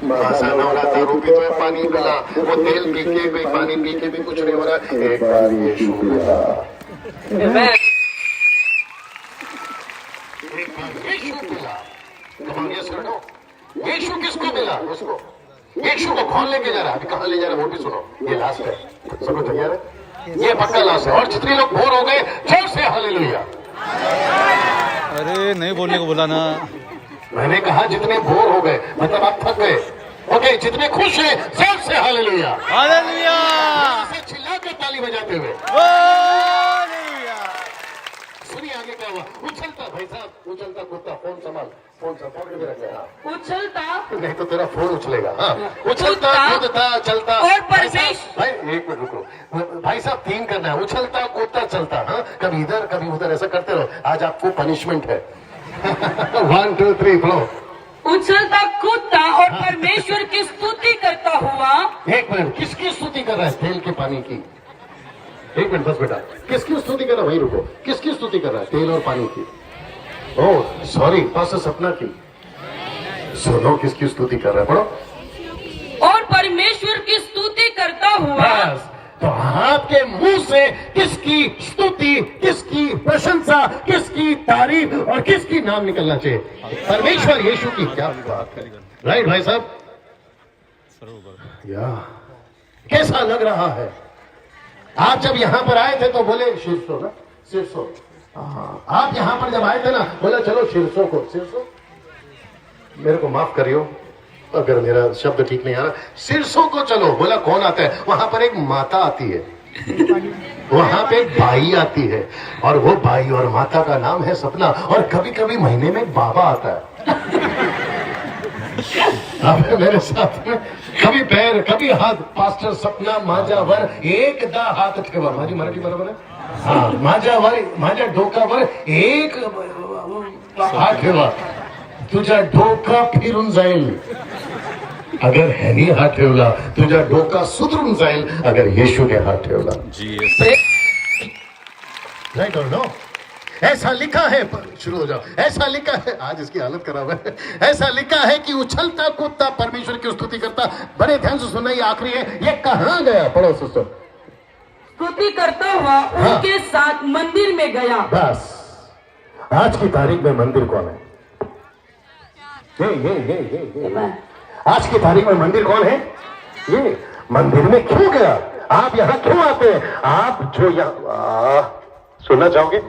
माजा नवरा दारू पी तो है पानी पिला, वो तेल पी के भी पानी पी के भी कुछ नहीं हो रहा। एक बार यीशु पिला,
Amen.
यीशु मिला। Come on, yes or no? यीशु किसको मिला? उसको। यीशु को कौन लेके जा रहा है? अभी कहाँ ले जा रहा है वो भी सुनो। ये लास्ट है। सब लोग तैयार है? ये पक्का लास्ट है। और जितने लोग बोर हो गए जोर से हालेलुया।
अरे नहीं बोलने को बोला ना।
मैंने कहा जितने बोर हो गए मतलब आप थक गए। ओके, जितने खुश हैं जोर से हालेलुया।
हालेलुया।
चिल्ला के ताली बजाते हुए।
हालेलुया।
सुनिए आगे क्या हुआ। उछलता भाई साहब, उछलता कूदता। फोन संभाल, फोन संभाल के रख ले।
उछलता
नहीं तो तेरा फोन उछलेगा। हाँ, उछलता कूदता चलता।
और परमेश
भाई एक मिनट रुको भाई साहब, 3 करना है। उछलता कूदता चलता। हाँ, कभी इधर कभी उधर ऐसा करते रहो। आज आपको पनिशमेंट है। 1 2 3 फ्लो।
उछलता कूदता और परमेश्वर की स्तुति करता हुआ।
एक मिनट, किसकी स्तुति कर रहा है? तेल के पानी की। एक मिनट बस बेटा, किसकी स्तुति कर रहा है? वही रुको, किसकी स्तुति कर रहा है? तेल और पानी की। ओह सॉरी, पास सपना की। सुनो किसकी स्तुति कर रहा है, पढ़ो।
और परमेश्वर की स्तुति करता हुआ।
बस, तो आपके मुंह से किसकी स्तुति, किसकी प्रशंसा, किसकी तारीफ और किसकी नाम निकलना चाहिए? परमेश्वर यीशु की। क्या बात है, राइट भाई साहब? या कैसा लग रहा है? आप जब यहां पर आए थे तो बोले शीर्षो ना, शीर्षो। हाँ, आप यहां पर जब आए थे ना बोला चलो शीर्षो को, शीर्षो। मेरे को माफ करियो अगर मेरा शब्द ठीक नहीं आ रहा। शीर्षों को चलो, बोला कौन आता है? वहां पर एक माता आती है, वहां पे एक भाई आती है, और वो भाई और माता का नाम है सपना। और कभी कभी महीने में एक बाबा आता है। आप मेरे साथ में कभी पैर कभी हाथ। पास्टर सपना माझ्यावर एकदा हात ठेवा। माझी मराठी बरोबर आहे? हा, माझ्यावर माझ्या डोक्यावर एक हात ठेवा, तुझा डोका फिरून जाईल अगर ह्यानी हात ठेवला, तुझा डोका सुधरून जाईल अगर येशूने हात ठेवला। राइट और नो? ऐसा लिखा है, शुरू हो जाओ। ऐसा लिखा है, आज इसकी हालत खराब है। ऐसा लिखा है कि उछलता कूदता परमेश्वर की स्तुति करता। बड़े ध्यान से सुनना, ये आखिरी है। ये कहां गया? पढ़ो दोस्तों।
स्तुति करता हुआ उनके साथ मंदिर में गया।
बस, आज की तारीख में मंदिर कौन है? ये आज की तारीख में मंदिर कौन है? ये मंदिर में क्यों गया? आप यहाँ क्यों आते हैं? आप जो यहाँ सुनना चाहोगे?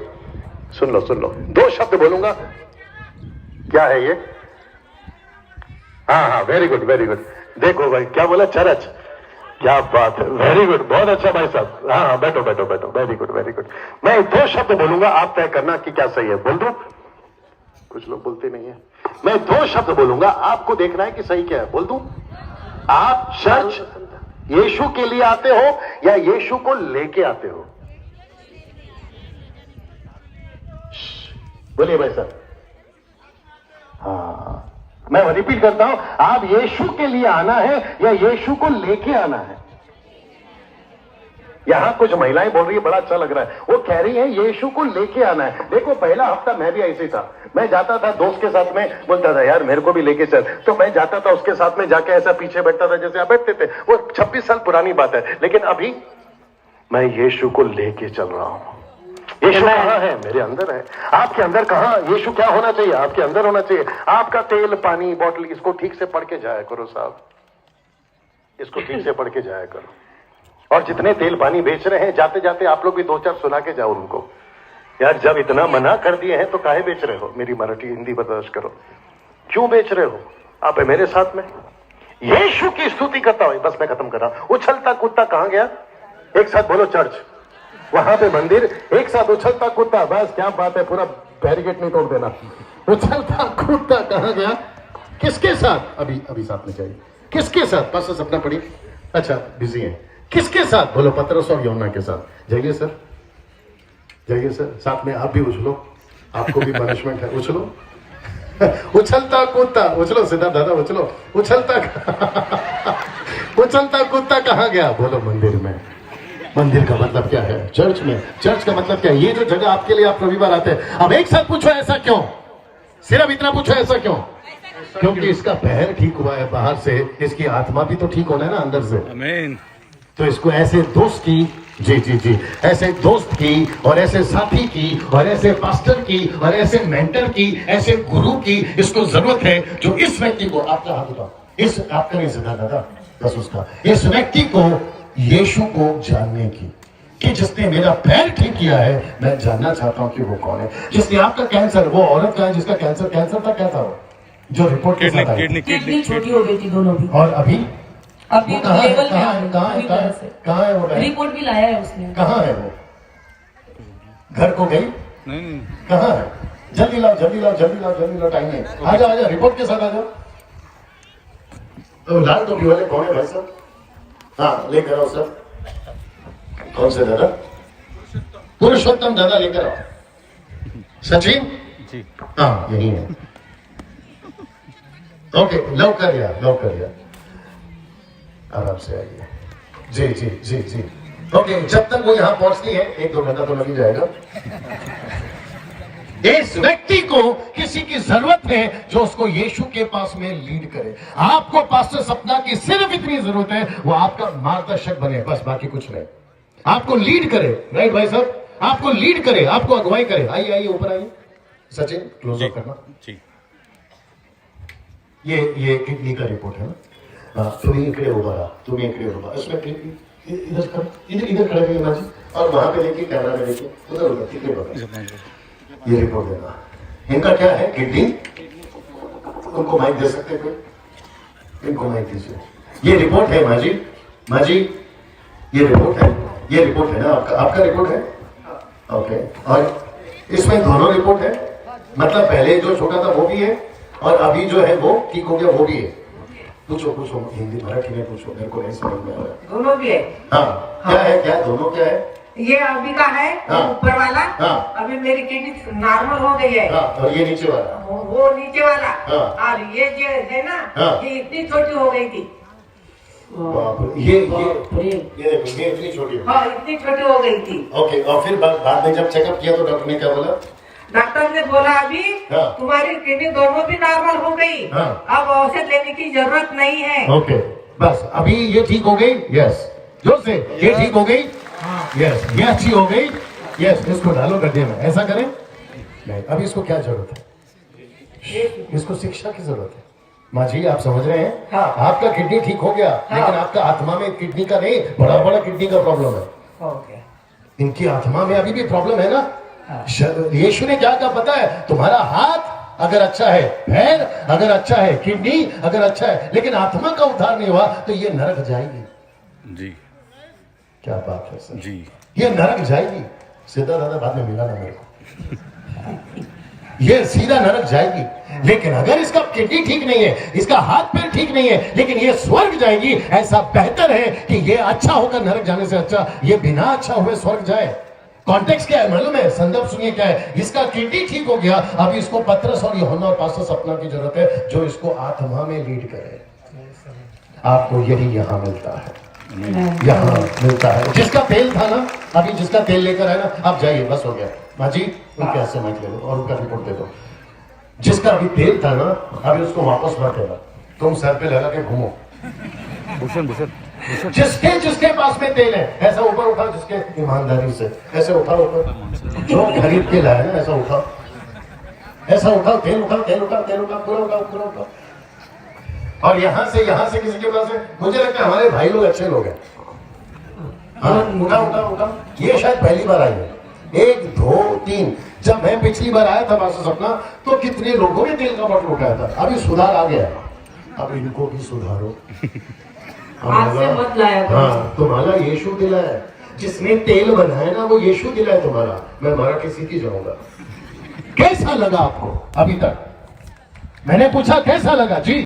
सुन लो सुन लो, 2 शब्द बोलूंगा। क्या है ये? हाँ हाँ, वेरी गुड वेरी गुड। देखो भाई क्या बोला? चरच। क्या बात है, वेरी गुड, बहुत अच्छा भाई साहब। हाँ हाँ, बैठो बैठो बैठो, वेरी गुड वेरी गुड। मैं 2 शब्द बोलूंगा, आप तय करना कि क्या सही है। बोल दूं? कुछ लोग बोलते नहीं है। मैं 2 शब्द बोलूंगा, आपको देखना है कि सही क्या है। बोल दूं? आप चर्च यीशु के लिए आते हो या यीशु को लेके आते हो? बोलिए भाई साहब। हाँ, मैं रिपीट करता हूं, आप यीशु के लिए आना है या यीशु को लेके आना है? यहां कुछ महिलाएं बोल रही है, बड़ा अच्छा लग रहा है। वो कह रही है यीशु को लेके आना है। देखो, पहला हफ्ता मैं भी ऐसे ही था। मैं जाता था दोस्त के साथ में, बोलता था यार मेरे को भी लेके चल, तो मैं जाता था उसके साथ में, जाके ऐसा पीछे बैठता था जैसे आप बैठते थे। वो 26 साल पुरानी बात है। लेकिन अभी मैं यीशु को लेके चल रहा हूं। यीशु कहां है? मेरे अंदर है। आपके अंदर कहां? यीशु क्या होना चाहिए? आपके अंदर होना चाहिए। आपका तेल पानी बॉटल, इसको ठीक से पढ़ के जाया करो साहब, इसको ठीक से पढ़ के जाया करो। और जितने तेल पानी बेच रहे हैं, जाते जाते आप लोग भी 2-4 सुना के जाओ उनको। यार जब इतना मना कर दिए हैं तो काहे बेच रहे हो? मेरी मराठी हिंदी बर्दाश्त करो। क्यों बेच रहे हो? आप है मेरे साथ में। यीशु की स्तुति करता हूं। बस मैं खत्म कर रहा हूं। उछलता कूदता कहां गया? एक साथ बोलो, चर्च। वहां पे मंदिर, एक साथ उछलता कूदता। बस क्या बात है, पूरा बैरिकेड नहीं तोड़ देना। उछलता कूदता कहां गया? किसके साथ? अभी अभी साथ में चाहिए। किसके साथ? पास सपना पड़ी। अच्छा, बिजी है। किसके साथ? बोलो, पतरस और यूहन्ना के साथ। जाइए सर, जाइए सर, साथ में आप भी उछलो, आपको भी पनिशमेंट है। उछलो, उछलता कूदता उछलो, सिद्धार्थ दादा उछलो, उछलता वो चलता कूदता कहाँ गया? बोलो मंदिर में। मंदिर का मतलब क्या है? चर्च में। चर्च का मतलब क्या है? ये जो जगह आपके लिए आप रविवार आते हैं। अब एक साथ पूछो ऐसा क्यों? सिर्फ इतना पूछो ऐसा क्यों? क्योंकि इसका पैर ठीक हुआ है बाहर से, इसकी आत्मा भी तो ठीक होना है ना अंदर से।
आमीन।
तो इसको ऐसे दोस्त की, जी जी जी, ऐसे दोस्त की और ऐसे साथी की और ऐसे पास्टर की और ऐसे मेंटर की, ऐसे गुरु की इसको जरूरत है जो इस व्यक्ति को, आपका हाथ उठाओ, इस आपका नहीं सदा दादा बस उसका, इस व्यक्ति को यीशु को जानने की, कि जिसने मेरा पैर ठीक किया है, मैं जानना चाहता हूं कि वो कौन है। जिसने आपका कैंसर, वो औरत का है जिसका कैंसर था, क्या था वो जो रिपोर्ट के साथ आई?
किडनी छोटी हो गई थी दोनों भी।
और अभी
अभी
कहाँ है?
लेवल में
कहाँ
आ
है?
गई,
कहाँ है?
पूरी
कहाँ
तरह
है?
से।
कहाँ है वो बहन?
रिपोर्ट भी लाया है उसने।
कहाँ है वो? घर को गई?
नहीं
कहाँ है? जल्दी लाओ जल्दी लाओ जल्दी लाओ जल्दी लाओ, टाइम है। आजा आजा, रिपोर्ट के साथ आ जाओ। तो लाल टोपी वाले कौन है भाई साहब? हाँ लेकर आओ सर। कौन से दादा? पुरुषोत्तम दादा लेकर आओ। सचिन
जी।
हाँ यही है। ओके लव कर लिया। आराम से आइए। जी जी जी जी। ओके जब तक वो यहां पहुंचती है 1-2 घंटा तो लग ही जाएगा। इस व्यक्ति को किसी की जरूरत है जो उसको यीशु के पास में लीड करे। आपको पास्टर सपना की सिर्फ इतनी जरूरत है, वो आपका मार्गदर्शक बने, बस बाकी कुछ नहीं। आपको लीड करे, राइट भाई साहब? आपको लीड करे, आपको अगुवाई करे। आइए आइए ऊपर आइए। सचिन क्लोज अप करना।
जी।
ये किडनी का रिपोर्ट है ना? तुम्हें इकडे उभा रहा, तुम्हें इकडे उभा, इसमें इधर खड़े रहिए माजी, और वहां पे देखिए, कैमरा में देखिए, उधर तिकडे बघा। ये रिपोर्ट देना। इनका क्या है? किडनी। उनको माइक दे सकते कोई? इनको माइक दीजिए। ये रिपोर्ट है माजी, ये रिपोर्ट है ना आपका रिपोर्ट है? ओके। और इसमें दोनों रिपोर्ट है, मतलब पहले जो छोटा था वो भी है और अभी जो है वो ठीक हो गया वो भी है। पूछो हिंदी मराठी में पूछो, मेरे को नहीं समझ में आ रहा।
दोनों भी है।
हाँ क्या है? क्या दोनों क्या है?
ये अभी का है
हाँ।
ऊपर वाला।
हाँ।
अभी मेरी किडनी नॉर्मल हो गई है।
हाँ और ये नीचे वाला?
वो नीचे वाला।
हाँ।
और ये जो है ना,
हाँ।
ये इतनी छोटी हो गई थी।
बाप रे, ये देखो, ये इतनी छोटी हो।
हाँ इतनी छोटी हो गई थी।
ओके। और फिर बाद में जब चेकअप किया तो डॉक्टर ने क्या बोला?
डॉक्टर ने बोला अभी
हाँ।
तुम्हारी किडनी दोनों भी नॉर्मल हो गई।
हाँ।
अब औषध लेने की जरूरत नहीं है।
ओके बस अभी ये ठीक हो गई। यस जोर से, ये ठीक हो गई। यस ये अच्छी हो गई। यस इसको डालो गड्ढे में, ऐसा करें नहीं। अभी इसको क्या जरूरत है? इसको शिक्षा की जरूरत है। माँ जी आप समझ रहे हैं?
हाँ।
आपका किडनी ठीक हो गया, लेकिन आपका आत्मा में किडनी का नहीं, बड़ा किडनी का प्रॉब्लम है।
हो गया।
इनकी आत्मा में अभी भी प्रॉब्लम है ना। यीशु ने क्या कहा पता है? तुम्हारा हाथ अगर अच्छा है, पैर अगर अच्छा है, किडनी अगर अच्छा है, लेकिन आत्मा का उद्धार नहीं हुआ तो ये नरक जाएगी।
जी।
क्या बात है सर?
जी।
ये नरक जाएगी। सीधा दादा बाद में मिला ना मेरे को। ये सीधा नरक जाएगी। लेकिन अगर इसका किडनी ठीक नहीं है, इसका हाथ पैर ठीक नहीं है, लेकिन ये स्वर्ग जाएगी, ऐसा बेहतर है कि ये अच्छा होकर नरक जाने से अच्छा ये बिना अच्छा हुए स्वर्ग जाए। कॉन्टेक्स्ट क्या है मालूम है? संदर्भ सुनिए क्या है। इसका किडनी ठीक हो गया, अभी इसको पतरस और यूहन्ना और पास्टर सपना की जरूरत है जो इसको आत्मा में लीड करे। आपको यही यहाँ मिलता है, यहाँ मिलता है। जिसका तेल था ना, अभी जिसका तेल लेकर आए ना, आप जाइए, बस हो गया। माँ जी उनके हाथ से माइक ले लो और उनका रिपोर्ट दे दो। जिसका अभी तेल था ना, अभी उसको वापस मत देना, तुम सर पे लगा के घूमो।
भूषण
जिसके पास में तेल है ऐसा ऊपर उठाओ, जिसके ईमानदारी से ऐसे उठाओ ऊपर, जो खरीद के लाए ना ऐसा उठाओ, ऐसा उठाओ, तेल उठाओ पूरा उठाओ। और यहाँ से किसी के पास है, मुझे लगता है हमारे भाई लोग अच्छे लोग हैं। हाँ उठाओ। ये शायद पहली बार आई है। 1 2 3। जब मैं पिछली बार आया था पास्टर सपना तो कितने लोगों ने तेल का बॉटल उठाया था। अभी सुधार आ गया, अब इनको भी सुधारो।
हाथ से मत लाया करो।
हाँ तुम्हारा यीशु दिलाया, जिसने तेल बनाया ना वो यीशु दिलाया तुम्हारा। मैं मराठी सीखी जाऊंगा। कैसा लगा आपको अभी तक? मैंने पूछा कैसा लगा जी?